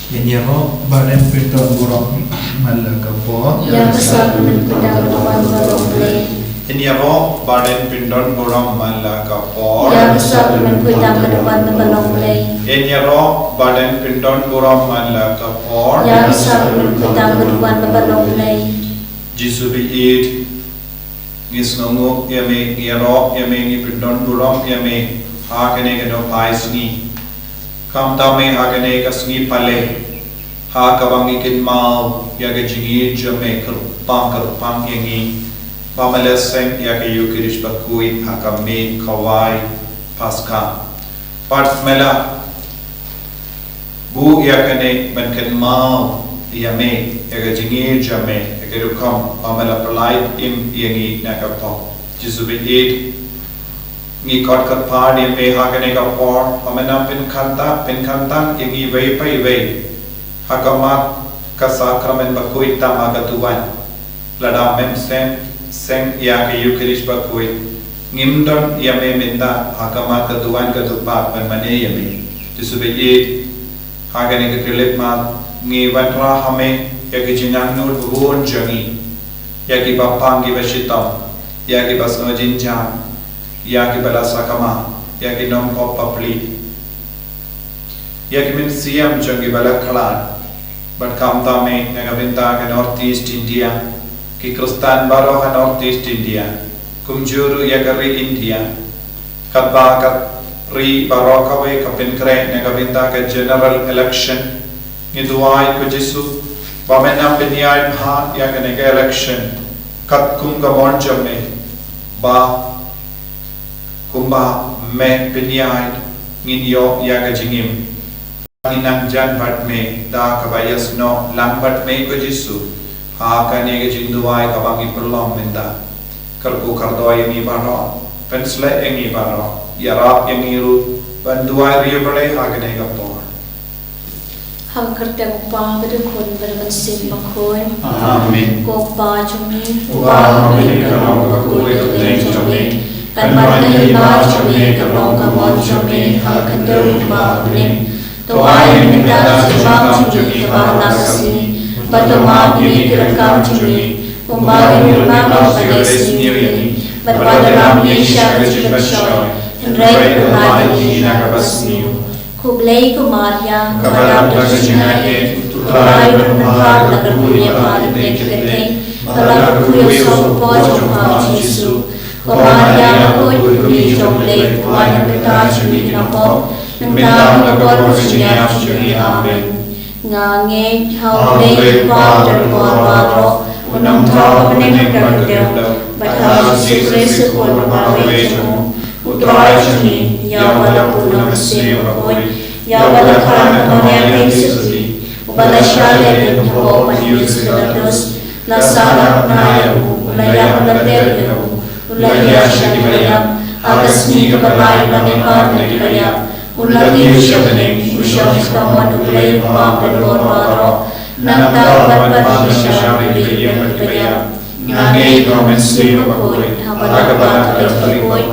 Ini apa? Badan pintar buruk malah kapor. Yang besar menpedang tuan beroleh. Ini apa? Badan pintar buruk malah kapor. Yang besar menpedang tuan beroleh. Ini apa? Badan pintar buruk malah kapor. Yang besar menpedang tuan beroleh. Jisu biid ngisnongo yame ngiro yame ngi pintar buruk yame hakene keno paisni. Kam tame hakene kasni pale ha kabangi kin mau ya ke jingi jame kerupang yangi pamaleseng ya ke yukirish bakui hakame kawai paska part mela bu ya kene ben kin mau yame ya ke jingi jame ya ke rukam pamala pralai im yangi nakapo jisubi it ngi kot kat par ni me ha kene ka por pamena pin khanta yangi vei pai vei hakamat kasakramen bakui tamagatuan lada mem seng ya ke yukirish bakui ngimdon yame minda hakamat katuan katupa penmane yame jisubi it ha kene ke kelip ma ngi watra hame ya ke jinang nur buon jangi ya ki bapang ki bashitam ya ki basno jinjang ya ki bala sakama ya ki nom ko papli ya ki min siam jangi bala khalan but kamta me nagabinta ke northeast India ki kristan baro ha northeast India kumjuru ya kari India katba kat ri baro kawe kapin kre nagabinta ke general election ngiduai ko jisu bamena pinyai bha ya ke nega election kat kum ka mon jamme ba kumba me pinyai nginyo ya ke jingim inang jan bat me da kabayas no lang bat me ko jisu ha ka ne ke jinduai ka bangi perlom minda kalku kardoi ni baro pensle engi baro yarap engi ru banduai ri bale ha ka ne ka to Hằng kerteng pa berkon bermensin makoi. Amin. Kok pa cumi. Upa kami kerong kakuli keteng cumi. Kan pandai pa cumi kerong kamon cumi. Hal kendel pa benim. Toai minda sebab cumi kebang nasi. Batoma ini kerekam cumi. Umbari rumah pada sendiri. Berpadalam Yesia kecil bersyai. Hendrai pernah ini nakabasniu. Kublai Kumaria, Karam Dajinake, Turai Bermahar, Nagaruya Mari Bekete, Talakuya Sopo Jisu, Kumaria, Kuri Joble, Wana Betachi Napo, Nandam Nagor Virginia, Amen. Ngange, Haule, Father, Barbaro, Unam Tau, Nenakadel, but how secret for Maravation. Utrai jani, ya wala pulang mesir koi, ya wala kan korea kesudi, ubala shale dan ho manis beratus, lasala naya ulaya ulater ulaya shakibaya, atas ni kebalai manekar nekibaya, ulati usyabening usyabis kawan ulay pam dan boro, nanta bat shakibaya nekibaya, ngangai komensir koi, habala koi.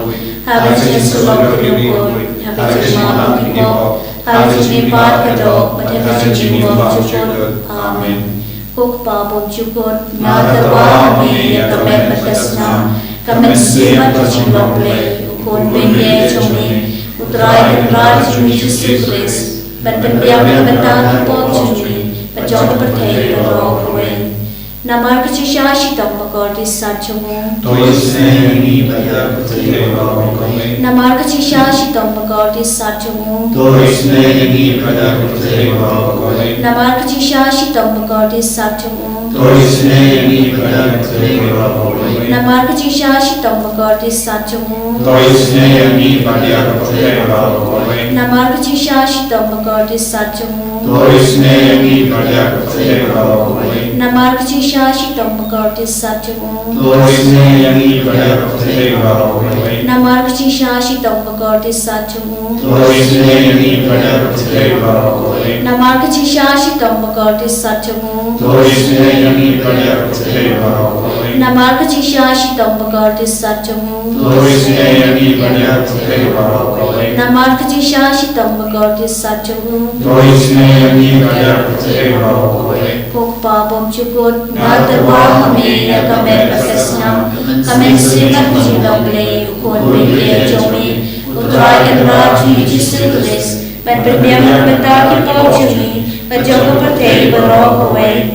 Habis sulap kedua, habis malam kedua, habis nipat kedua, habis jumpa cukup. Amin. Kukpa bom cukup, nada kami yang kami berkesna, kami siapa terjumpa le, ukun bende cumi, utrai utrai cumi Kristus, berpendiam bertang bom cumi, berjodoh berteh berdoa kue. Namar kecil sitam makor disancung. Toisne ini banyak kecewa kami. Namar kecil sitam makor disancung. Toisne ini banyak kecewa kami. Namar kecil sitam makor disancung. Toisne ini banyak kecewa kami. Namar kecil sitam makor disancung. Toisne ini banyak kecewa kami. Namar kecil sitam makor disancung. Toisne ini banyak kecewa kami. Namar kecil sitam makor disancung. Toisne ini banyak kecewa kami. Namar kecil sitam makor disancung. Toisne ini banyak kecewa kami. Namar kecil sitam makor disancung. Toisne ini banyak kecewa kami. Namar kecil sitam makor disancung. Toisne ini banyak kecewa kami. Namarkaji Shashitam Bhagavati Satchagu. Doisne Ani Vadyapate Bhagavate. Pokpa Bom Chukut Nadarwa Hame Yakamet Prakasnam. Kamen Sikat Jilogle Ukon Vede Jomi. Utragan Raji Jisulis. But Pradhyam Pataki Pochumi. But Jogapate Barok away.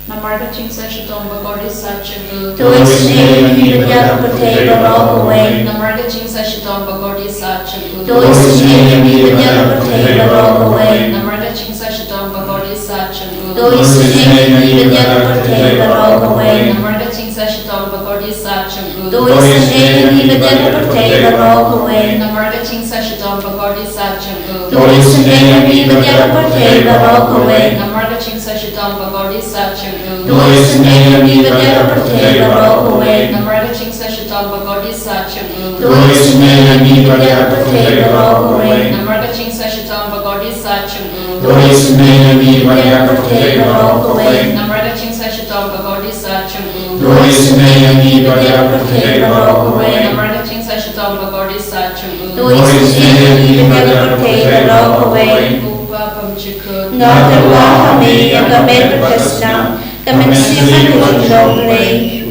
Namarkaji Shashitam Bhagavati Satchagu. Doisne Ani Vadyapate Barok away. Namarkaji Shashitam Bhagavati Satchagu. Doisne Ani Vadyapate Barok away. Namarkaji Shashitam Bhagavati Satchagu. Doisne Ani Vadyapate Barok away. Namarkaji Shashitam Bhagavati Satchagu. Doisne Ani Vadyapate Barok away. Namarkaji Shashitam Bhagavati Satchagu. Doisne Ani Vadyapate Barok away. Namarkaji Shashitam Bhagavati Satchagu. Doisne Ani Vadyapate Barok away. Namarkaji Shashitam Bhagavati Satchagu. Doisne Ani Vadyapate Barok away. Namarkaji Shashitam Bhagavati Satchagu. Doisne Ani Vadyapate Barok away. Namarkaji Shashitam Bhagavati Satchagu. Doisne Ani Vadyapate Barok away. Namarkaji Shashitam Bhagavati Satchagu. Doisne Ani Vadyapate Barok away. Upapam Chikut. Nadarwa Hame Yakamet Prakasnam. Kamen Sikat Jilogle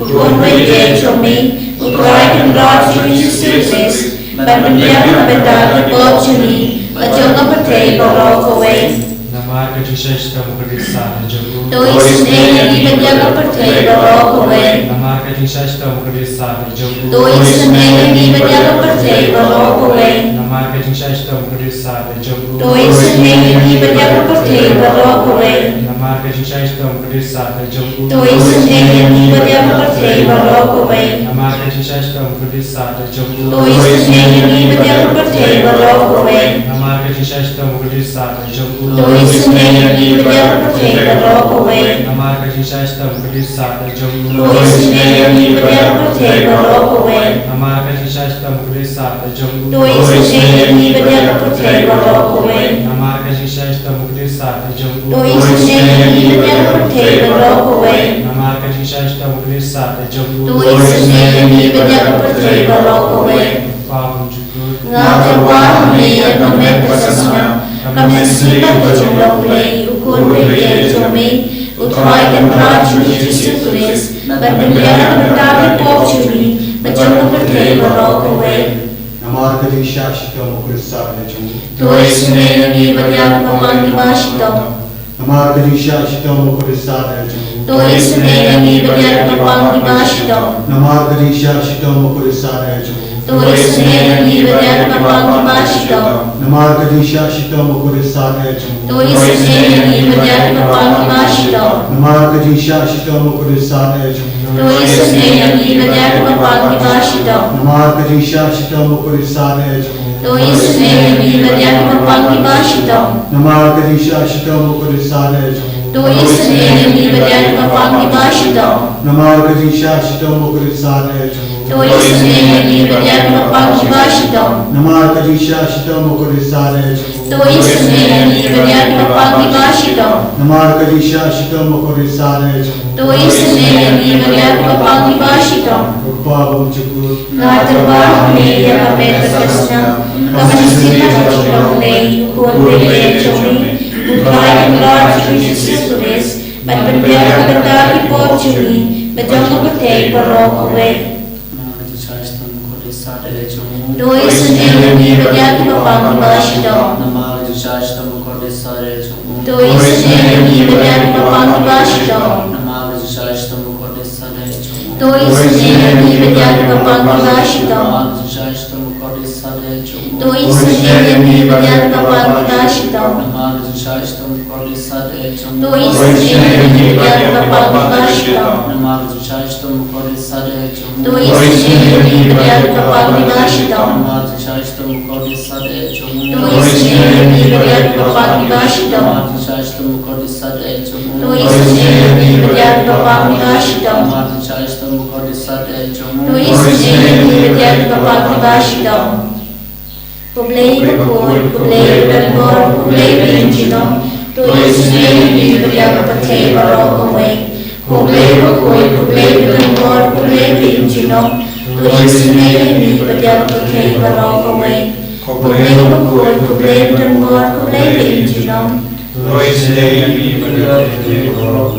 Ukon Vede Jomi. Utragan Raji Jisulis. But Pradhyam Pataki Pochumi. But Jogapate Barok away. Namarkaji Shashitam Bhagavati Satchagu. Doisne Ani Vadyapate Barok away. Namarkaji Shashitam Bhagavati Satchagu. Doisne Ani Vadyapate Barok away. Namarkaji Shashitam Bhagavati Satchagu. Doisne Ani Vadyapate Barok away. Namarkaji Shashitam Bhagavati Satchagu. Doisne Ani Vadyapate Barok away. Namarkaji Shashitam Bhagavati Satchagu. Doisne Ani Vadyapate Barok away. Namarkaji Shashitam Bhagavati Satchagu. Doisne Ani Vadyapate Barok away. Namarkaji Shashitam Bhagavati Satchagu. Doisne Ani Vadyapate Barok away. Namarkaji Shashitam Bhagavati Satchagu. Doisne Ani Vadyapate Barok away. Namarkaji Shashitam Bhagavati Satchagu. Doisne Ani Vadyapate Barok away. Namarkaji Shashitam Bhagavati Satchagu. Doisne Ani Vadyapate Barok away. Upapam Chukut. Nadarwa Hame Yakamet Prakasnam. Kamen Sikat Jilogle Ukon Vede Jomi. Utragan Raji Jisulis. But Pradhyam Pataki Pochumi. But Jogapate Barok away. Namarkaji Shashitam Bhagavati Satchagu. Doisne Ani Vadyapate Barok. Namarkaji Shashitam Bhagavati Satchagu. Doisne Ani Vadyapate Barok. Namarkaji Shashitam Bhagavati Satchagu. Doisne Ani Vadyapate Barok. Namarkaji Shashitam Bhagavati Satchagu. Doisne Ani Vadyapate Barok. Namarkaji Shashitam Bhagavati Satchagu. Doisne Ani Vadyapate Barok. Namarkaji Shashitam Bhagavati Satchagu. Doisne Ani Vadyapate Barok. Namarkaji Shashitam Bhagavati Satchagu. Doisne Ani Vadyapate Barok. Namarkaji Shashitam Bhagavati Satchagu. Doisne Ani Vadyapate Barok. Namarkaji Shashitam Bhagavati Satchagu. Doisne Ani Vadyapate Barok. Namarkaji Shashitam Bhagavati Satchagu. Doisne Ani Vadyapate Barok. Upapam Chukut. Nadarwa Hame Yakamet Prakasnam. Kamen Sikat Jilogle Ukon Vede Jomi. Utragan Raji Jisulis. But Pradhyam Pataki Pochumi. But Jogapate Barok away. Doisne Ani Vadyapate Barok. Namarkaji Shashitam Bhagavati Satchagu. Doisne Ani Vadyapate Barok. Namarkaji Shashitam Bhagavati Satchagu. Doisne Ani Vadyapate Barok. Namarkaji Shashitam Bhagavati Satchagu. Doisne Ani Vadyapate Barok. Namarkaji Shashitam Bhagavati Satchagu. Doisne Ani Vadyapate Barok. Namarkaji Shashitam Bhagavati Satchagu. Doisne Ani Vadyapate Barok. Namarkaji Shashitam Bhagavati Satchagu. Doisne Ani Vadyapate Barok. Namarkaji Shashitam Bhagavati Satchagu. Doisne Ani Vadyapate Barok. Namarkaji Shashitam Bhagavati Satchagu. Doisne Ani Vadyapate Barok. Publei Bukul, Publei Belmor, Publei Benjino. Doisne Ani Vadyapate Barok away. Publei Bukul, Publei Belmor, Publei Benjino. Doisne Ani Vadyapate Barok away. Kublai bukul, kublai berdengar, kublai keinjinom. Roy sedaya mi berdoa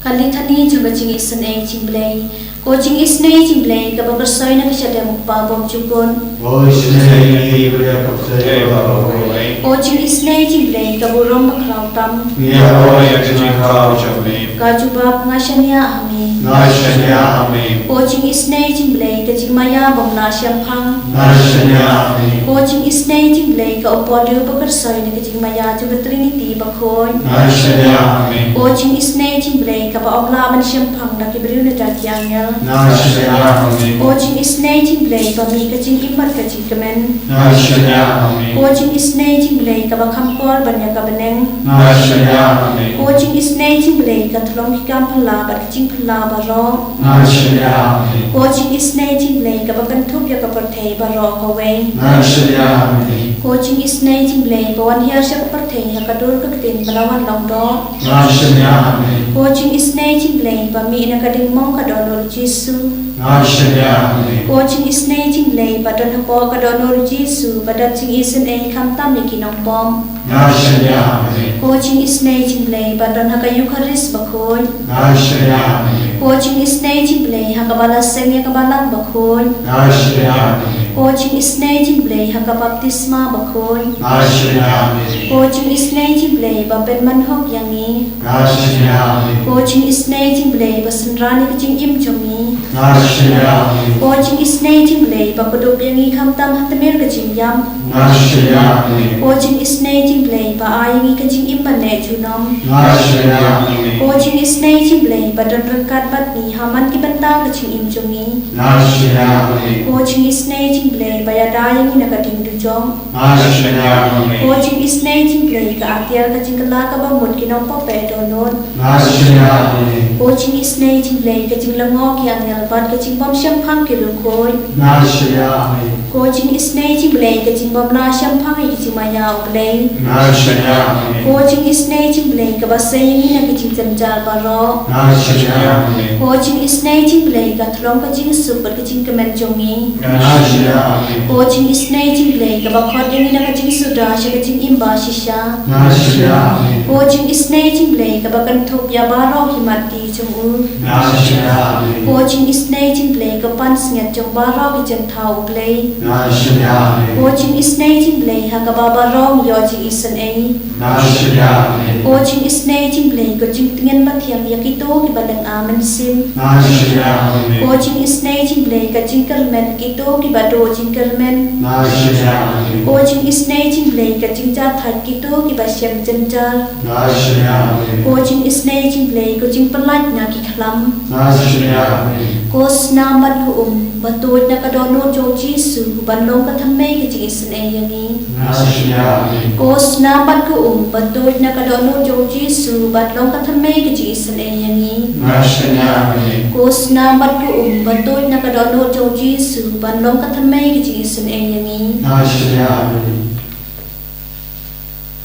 Kali thani juga jing isen ay jing blay. Ko jing isne jing blay kapag bersoy na kasyada mukpa bom jukon. Oi Shnei Buddha Kapsai Bhagavan. Ko jing isne jing blay kaburom bakraw tam. Ya Roy Roy Yakajikha Jame Kajubab ngashanya ame. Nashanya Amen. Ko jing isne jing blay ka jing maya bom na syampang. Nashanya Amen. Ko jing isne jing blay ka opodu bakarsoy na ka jing maya juga trinity bakhoy. Nashanya Amen. Ko jing isne jing blay ka pa ogla man syampang na kibriu na takyangel. Nashanya Amen. Ko jing isne jing blay pa mi ka jing imat ka jing kemen. Nashanya Amen. Ko jing isne jing blay ka ba khampor banya ka beneng. Nashanya Amen. Ko jing isne jing blay ka thlong ki kam phla ba jing phla ba ro. Nashanya Amen. Ko jing isne jing blay ka ba kan thup ya ka parthei ba ro ko we. Nashanya Amen. Ko jing isne jing blay ba wan hiar sha ka parthei ha ka dur ka tin balawan long do. Nashanya Amen. Ko jing isne jing blay ba mi na ka ding mong ka donor Jesu. Nashanya Amen. Ko jing isne jing blay ba don ha po ka donor Jesu ba dat jing isen ai kham tam ni kinong pom. Nashanya Amen. Ko jing isne jing blay ba don ha ka Eucharist ba khoi. Nashanya Amen. Ko jing isne jing blay ha ka bala seng ya ka balang ba khoi. Nashanya Amen. Ko jing isne jing blay ha ka baptisma ba khoi. Nashanya Amen. Ko jing isne jing blay ba ben man hok yang ni. Nashanya Amen. Ko jing isne jing blay ba sanrani ka jing im chomi. Nashanya Amen. Ko jing isne jing blay ba kodop yang ni kham tam ha tamer ka jing yam. Nashanya Amen. Ko jing isne jing blay ba ai ni ka jing im ba ne chunom. Nashanya Amen. Ko jing isne jing blay ba don rangkat bat ni haman ki banta ka jing im chomi. Nashanya Amen. Ko jing isne jing blay ba ya da yang ni na ka ding du jong. Nashanya Amen. Ko jing isne jing blay ka atiar ka jing kala ka ba mut ki nong pa pe donon. Nashanya Amen. Ko jing isne jing blay ka jing lango ki ang yal bat ka jing bom syam phang ki lu koi. Nashanya Amen. Ko jing isne jing blay ka jing bom na syam phang ki jing maya u blay. Nashanya Amen. Ko jing isne jing blay ka ba se yang ni na ka jing jam jar ba ro. Nashanya Amen. Ko jing isne jing blay ka thlong ka jing su ba ka jing kemen jongi. Nashanya Amen. Ko jing isne jing blay ka ba khot yang ni na ka jing su da sha ka jing imba shisha. Nashanya Amen. Ko jing isne jing blay ka ba kan thup ya ba ro ki mati chung u. Nashanya Amen. Ko jing isne jing blay ka pan sngat chung ba ro ki jang thau blay. Nashanya Amen. Ko jing isne jing blay ha ka ba ro yo jing isen ai. Nashanya Amen. Ko jing isne jing blay ko jing tingen ma thiam ya ki to ki ba dang amen sim. Nashanya Amen. Ko jing isne jing blay ka jing kermen ki to ki ba do jing kermen. Nashanya Amen. Ko jing isne jing blay ka jing ja thai ki to ki ba syam jen jar. Nashanya Amen. Ko jing isne jing blay ko jing pelat na ki khlam. Nashanya Amen. Ko snamat ko batut na ka dono jo Jesu ban long ka thamme ki jing isen ai yang ni. Nashanya Amen. Ko snamat ko batut na ka dono jo Jesu ban long ka thamme ki jing isen ai yang ni. Nashanya Amen. Ko snamat ko batut na ka dono jo Jesu ban long ka thamme ki jing isen ai yang ni. Nashanya Amen.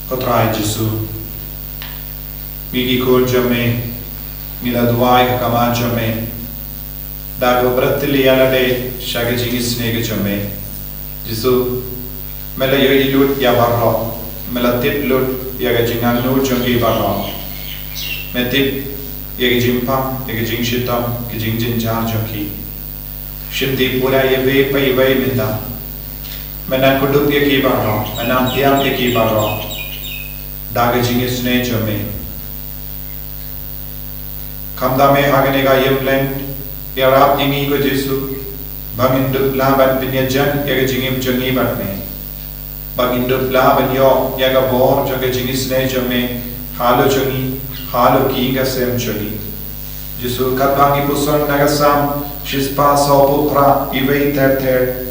Kotrai Jesu Migi kol jame Mila duai kama jame Dago bratili alade Shage jingis nege jame Jesu Mela yo ilut ya barro Mela tip lut Yaga jingang no jongi barro Me tip Yaga jimpam Yaga jing shitam Yaga jing jinjar joki Shimdi pura ye ve pa ye ve minda Mena kudup ye ki barro Mena tiam ye ki barro Daga jingis ne jame Kamda me hagane ga yem lent Ya rap ingi ko Jesu Bangindut la ban binyajan Yaga jingim jongi bat me Bangindut la ban yo Yaga bor jaga jingis ne jame Halo jongi Halo ki ga sem jongi Jesu katbangi puson nagasam Shispa so pukra Iwei ter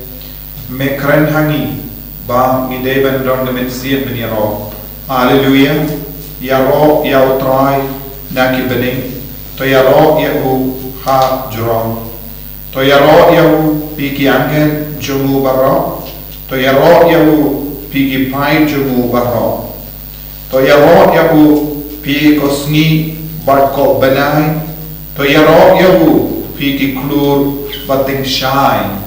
Me kren hangi Ba mi deban don gamin siyat bin yaro Hallelujah Ya ro ya utrai Naki bening To ya ro ya u ha jurong To ya ro ya u Piki angel jumu barro To ya ro ya u Piki pai jumu barro To ya ro ya u Piki kosngi barko benai To ya ro ya u Piki klur bating shine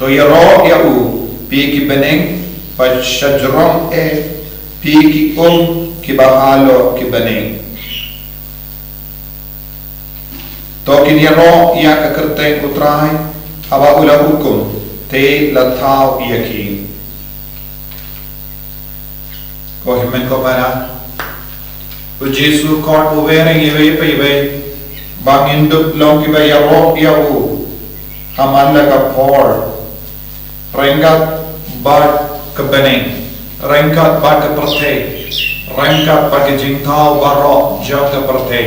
To ya ro ya u pi ki beneng pa shajrom pi ki ki bahalo ki beneng to kin yaro ya ka kerte utrai haba ula hukum te lathau yakin ko himen ko para o Jesu kot overe ngiwe pe bangin dup long ki ba yaro yahu hamanda ka por rengkat bat ke beneng rengkat bat ke perthe rengkat bat ke jingthau baro jaw ke perthe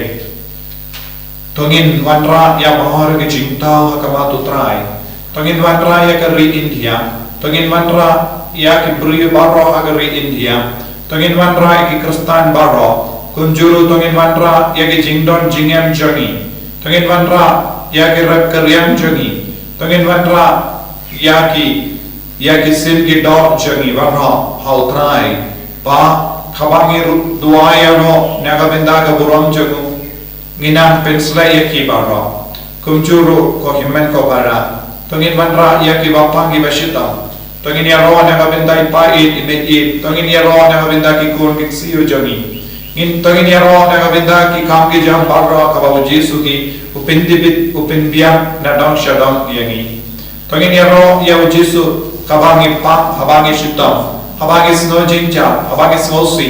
tongin wanra ya bahar ke jingthau hakama tutrai tongin wanra ya ke ri India tongin wanra ya ke bri baro ha ke ri India tongin wanra ya ke Kristan baro kunjuru tongin wanra ya ke jingdon jingem jangi tongin wanra ya ke rap karyam jangi tongin wanra ya ki sim ki dot jangi wanra hautrai pa khabangi duaya no naga benda ka buram jangu ngina pensla yaki bara kumchuru ko himmen ko bara tongin wanra yaki bapangi bashita tongin ya ro naga benda pa i tongin ya ro naga benda ki kon ki siyo jangi in tongin ya ro naga benda ki kam ki jam bara ka ba Jesu ki upinbia na dong shadong yangi tongin ya ro ya Jesu kabangi pa habangi shitam habangi sno jinja habangi smosi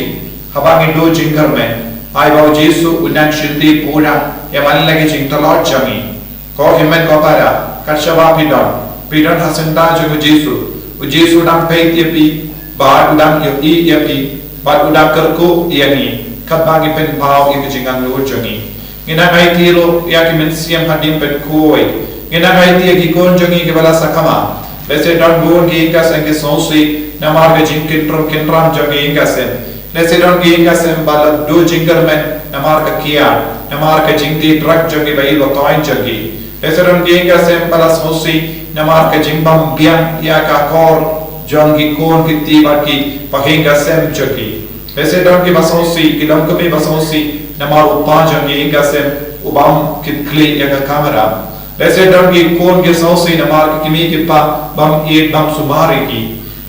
habangi do jingar me ai bau Jesu unan shindi pura ya man lagi jingtalot jangi ko himen ko para karshaba pidon hasenta jo Jesu dam peit yepi ba udam yepi ba udam kerku yani kabagi pen pau ye jingang lo jangi ngina kai tiro ya ki men siam hadim pen koi ngina kai ti ki kon jangi ke bala sakama lese don gon ki ka sange sonsi namar ke jingkin trom kenram jangi ka sen lese don ki ka sem bala do jingar men namar ka kia namar ka jingti truck jangi bai lo toin jangi lese don ki ka sem bala sonsi namar ka jingbam biang ya ka kor jangi kon ki ti ba ki pahinga sem jangi lese don ki basonsi ki dam ko be basonsi namar upa jangi ka sem ubam ki kli ya ka kamera lese don ki kon ki sonsi namar ki kimi ki pa bam sumari ki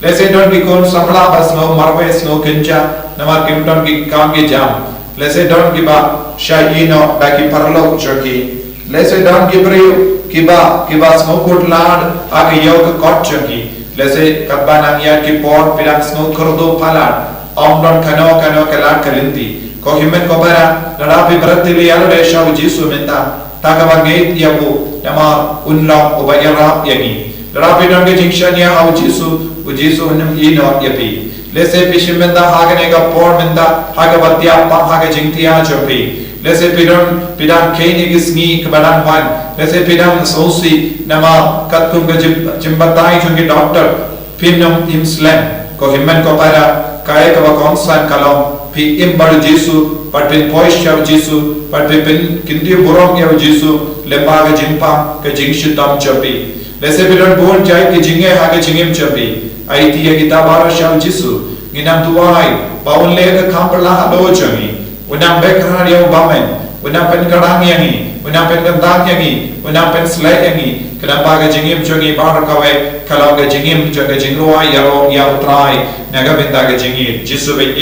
lese don ki kon samla bas no marwe sno kenja namar ki don ki kam ki jam lese don ki ba shayino ba ki parlo joki lese don ki brio ki ba sno kut lad age yo ka kot joki lese kabana ya ki por pilang sno kordo palad don kano kala kalindi ko himen ko bara larapi berati yalo de shaw Jesu menta takabangait yabu nama unla ubayara yani larapi don ke jingshan ya haw Jesu nam ino yapi lese pishimenda hagane ga por menda hagabatya pa haga jingtia jopi lese pidan kene gisni kebadan wan lese pidan sosi nama katkum ga jimbatai jungi doctor pinam imslam ko himmen ko para kaya ka konsan kalom pi imbar Jesu patin poishav Jesu patin kindi burom ya Jesu lemba ga jimpa ka jingshitam chapi lese pidan bon jai ki jinge haga jingem chapi ai tiya kitabara shav Jesu nginam tuai baun le ka kampala do jangi unam bekrar ya bamen unam pen kadang yangi unam pen kandak yangi unam pen slai yangi kenapa ga jingem jangi bar kawe kalau ga jingem jaga jingruai yaro ya utrai naga benda ga jingi Jesu be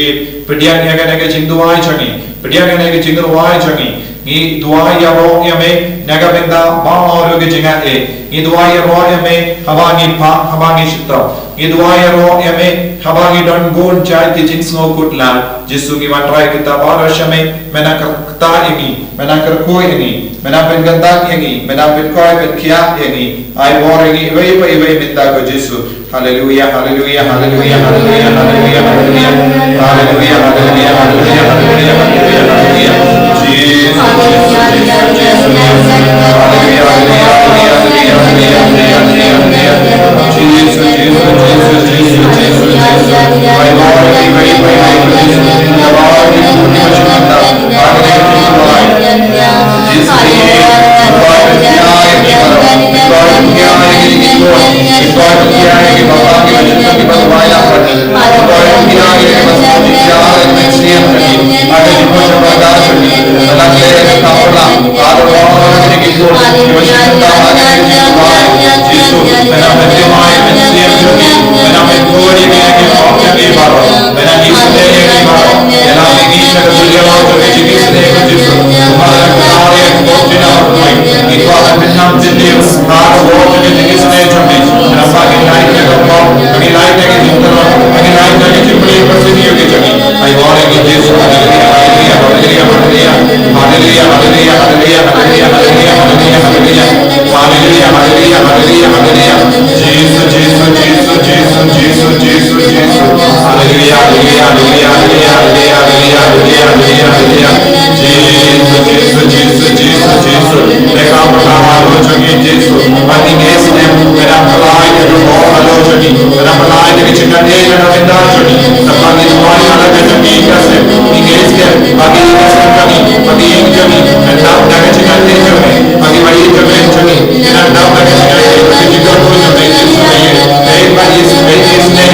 pedian ya ga jingduai jangi pedian ga jingruai jangi ni duai yaro ya me naga benda ba oro ga jinga ni duai yaro ya me habangi shitra ni duai yaro ya me habangi don gon chai ki jingsno kutla Jesu ki matrai kita bara shame mena kata ini mena kerko ini mena pengantak ini mena petkoi petkia ini ai bor ini wei minta ko Jesu haleluya haleluya haleluya haleluya haleluya haleluya haleluya haleluya haleluya haleluya haleluya Jesus Jesus, Gloria a Gesù, alleluia, alleluia, alleluia, alleluia, alleluia, alleluia, alleluia, alleluia, alleluia, alleluia, alleluia, alleluia, alleluia, Gesù, Gesù, Gesù, Gesù, Gesù, Gesù, Gesù, alleluia, alleluia, alleluia, alleluia, alleluia, alleluia, alleluia, alleluia, Gesù, Gesù, Gesù, Gesù, Gesù, pregamo la logica Gesù, ma di nesne per appellare il nuovo logica, per appellare che ci cadeva la vendagioni, da quando il cuore alla catamita se di nesne, ma di nesne cammini, ma di ingemi, e tanta che ci cadeva, ma di marito benjami, e non tanta che ci cadeva, che ci corrono per Gesù e il paese per nesne,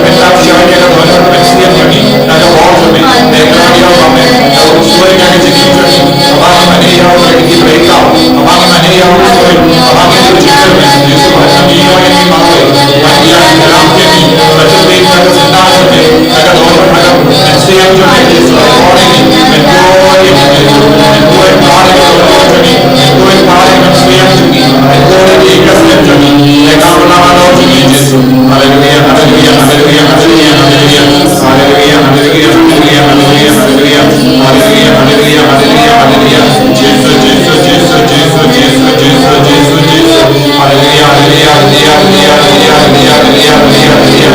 per tacciare la buona pensieri, da dopo me, e gloria a me, da un suo che ci dice, ma Maria che ti prega, ma Maria ma che tu ci serve, Gesù è mio e di male, ma ti ha davanti a me, ma tu mi hai presentato te, da loro e sia io che Gesù è fuori, e tu è pare che lo oggi, e tu è pare che sia io, e tu è di che sia io, e caro la mano di Gesù, alleluia, alleluia, alleluia, alleluia, alleluia, alleluia, alleluia, alleluia, alleluia, alleluia, alleluia, alleluia, alleluia, alleluia, Gesù, Gesù, Gesù, Gesù, Gesù, Gesù, Gesù, Gesù, alleluia, alleluia, alleluia, alleluia, alleluia, alleluia, alleluia,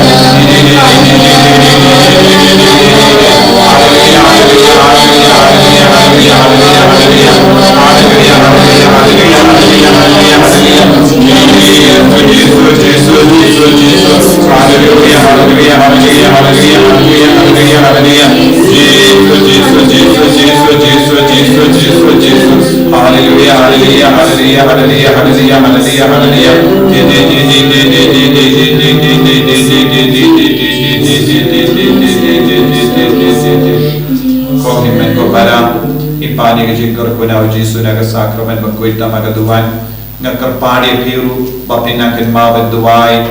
Impani ke jingkar kuna Yesus naga sakramen bakuita magaduan ngakar padi piru bapina ken ma beduai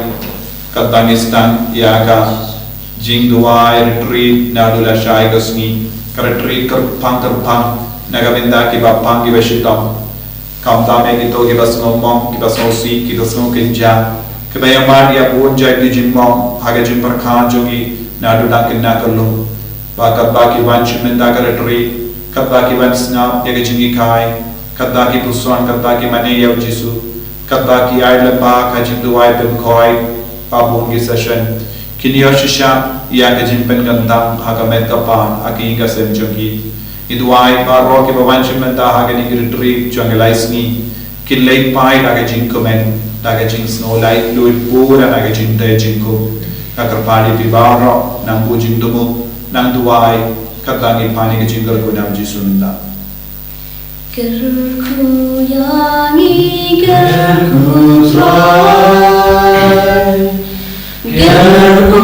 katangistan yaga jing duai retreat nadula shai gasni retreat karpang naga benda ki bapang ki beshitam kamta me ki to ki basno mom ki basno si ki basno kenja ke bayaman ya bonja ki jimmom haga jim parkhan jogi nadula ken nakallo bakat baki wanch menda ka retreat kadda ki vansna yega jingi kai kadda ki puswan kadda ki mane yav Jesu kadda ki aidla pa ka jindu ai pen khoi pa bungi session kinyo shisha ya ka jin pen gandam ha ka met ka pan aki ka sem jogi idwai pa ro ke bawanchi menta ha ka ni retreat changelaisni kin late pai da ka jin komen da ka jin snow light fluid pura da ka jin te jin ko ka karpali pi baro nang bu jin tumu nang duai Katangi pani ke jingkar ko nam Yesus minta. Gerku yangi gerku trai, gerku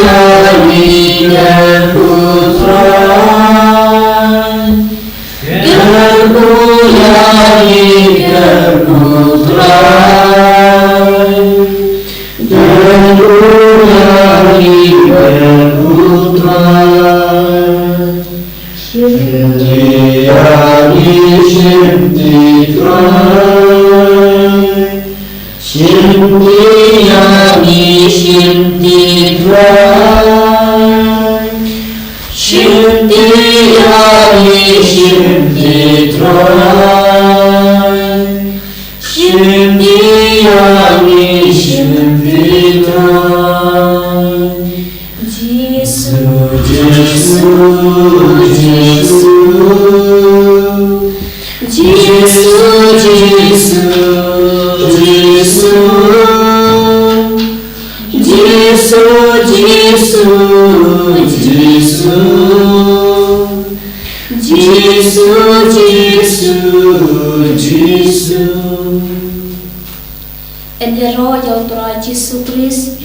yangi gerku trai, gerku yangi gerku trai, gerku yangi gerku trai. Shimdi yani shimdi trai, shimdi yani shimdi trai, shimdi yani shimdi trai, shimdi yani shimdi trai. Jesus, En hero jou draai Jesu Christ.